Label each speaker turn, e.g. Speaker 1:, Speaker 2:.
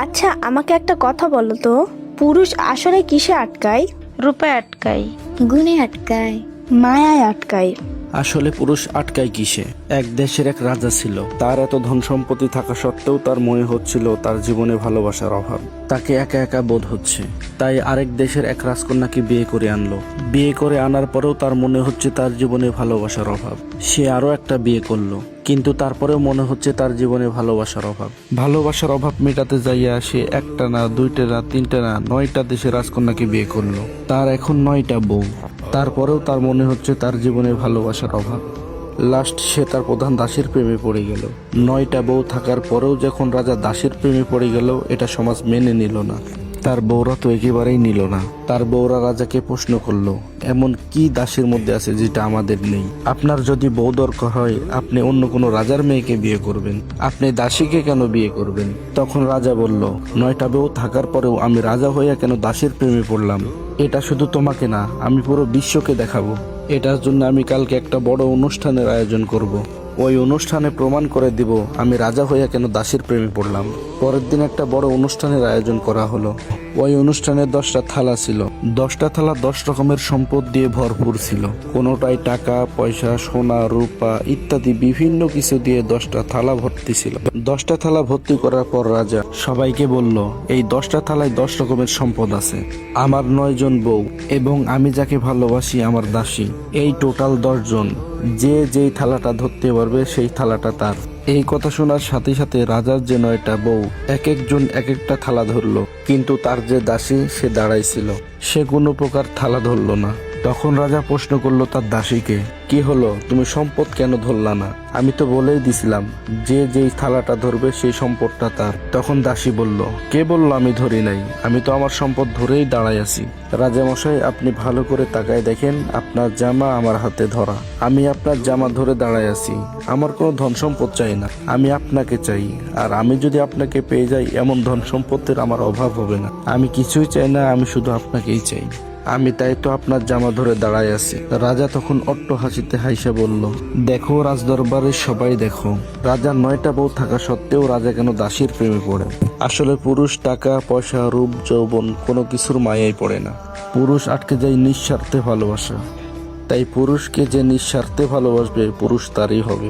Speaker 1: আচ্ছা, আমাকে একটা কথা বলো তো, পুরুষ আসলে কিসে আটকায়?
Speaker 2: রূপে আটকাই।
Speaker 3: গুণে আটকায়।
Speaker 1: মায়ায় আটকায়।
Speaker 4: আসলে পুরুষ আটকায় কিসে? এক দেশের এক রাজা ছিল। তার এত ধন সম্পত্তি থাকা সত্ত্বেও তার মনে হচ্ছিল তার জীবনে ভালোবাসার অভাব। তাকে একা একা বোধ হচ্ছে। তাই আরেক দেশের এক রাজকন্যাকে বিয়ে করে আনলো। বিয়ে করে আনার পরেও তার মনে হচ্ছে তার জীবনে ভালোবাসার অভাব। সে আরো একটা বিয়ে করলো, কিন্তু তারপরেও মনে হচ্ছে তার জীবনে ভালোবাসার অভাব। ভালোবাসার অভাব মেটাতে যাইয়া সে একটা না, দুইটা না, তিনটা না, 9টা দেশের রাজকন্যাকে বিয়ে করলো। তার এখন 9টা বউ। তারপরেও তার মনে হচ্ছে তার জীবনে ভালোবাসার অভাব। লাস্ট সে তার প্রধান দাসীর প্রেমে পড়ে গেল। 9টা বউ থাকার পরেও যখন রাজা দাসীর প্রেমে পড়ে গেল, এটা সমাজ মেনে নিল না। তার বউরা তো একেবারেই নিল না। তার বউরা রাজাকে প্রশ্ন করলো, এমন কি দাসীর মধ্যে আছে যেটা আমাদের নেই? আপনার যদি বউ দরকার হয়, আপনি অন্য কোনো রাজার মেয়েকে বিয়ে করবেন, আপনি দাসীকে কেন বিয়ে করবেন? তখন রাজা বলল, 9টা বউ থাকার পরেও আমি রাজা হইয়া কেন দাসীর প্রেমে পড়লাম? এটা শুধু তোমাকে না, আমি পুরো বিশ্বকে দেখাবো। এটার জন্য আমি কালকে একটা বড় অনুষ্ঠানের আয়োজন করব। ওই অনুষ্ঠানে প্রমাণ করে দিব আমি রাজা হইয়া কেন দাসীর প্রেমে পড়লাম। পরের দিন একটা বড় অনুষ্ঠানের আয়োজন করা হলো। ওই অনুষ্ঠানে 10টা থালা ছিল। 10টা থালা 10 রকমের সম্পদ দিয়ে ভরপুর ছিল। কোনোটাই টাকা পয়সা, সোনা রূপা ইত্যাদি বিভিন্ন কিছু দিয়ে 10টা থালা ভর্তি ছিল। 10টা থালা ভর্তি করার পর রাজা সবাইকে বলল, এই 10টা থালায় 10 রকমের সম্পদ আছে। আমার 9 জন বউ এবং আমি যাকে ভালোবাসি আমার দাসী, এই টোটাল 10 জন। যে যেই থালাটা ধরতে পারবে সেই থালাটা তার। এই কথা শোনার সাথে সাথে রাজার যে 9টা বউ এক একজন এক একটা থালা ধরলো, কিন্তু তার যে দাসী সে দাঁড়াইছিল, সে কোনো প্রকার থালা ধরলো না। তখন রাজা প্রশ্ন করলো তার দাসীকে, কি হলো, তুমি সম্পদ কেন ধরলা না? আমি তো বলেই দিছিলাম যে যেই থালাটা ধরবে সেই সম্পদটা তার। তখন দাসী বলল, কে বললো আমি ধরি নাই? আমি তো আমার সম্পদ ধরেই দাঁড়াই আছি। রাজা মশাই, আপনি ভালো করে তাকায় দেখেন, আপনার জামা আমার হাতে ধরা। আমি আপনার জামা ধরে দাঁড়াই আছি। আমার কোনো ধন সম্পদ চাই না, আমি আপনাকে চাই। আর আমি যদি আপনাকে পেয়ে যাই, এমন ধন সম্পত্তির আমার অভাব হবে না। আমি কিছুই চাই না, আমি শুধু আপনাকেই চাই। আমি তাই তো আপনার জামা ধরে দাঁড়ায় আছি। রাজা তখন অট্ট হাসিতে হাইসা বলল, দেখো রাজদরবারের সবাই দেখো, রাজার 9টা বউ থাকা সত্ত্বেও রাজা কেন দাসীর প্রেমে পড়ে। আসলে পুরুষ টাকা পয়সা রূপ যৌবন কোনো কিছুর মায়ায় পড়ে না। পুরুষ আটকে যায় নিঃস্বার্থে ভালোবাসা। তাই পুরুষকে যে নিঃস্বার্থে ভালোবাসবে, পুরুষ তারই হবে।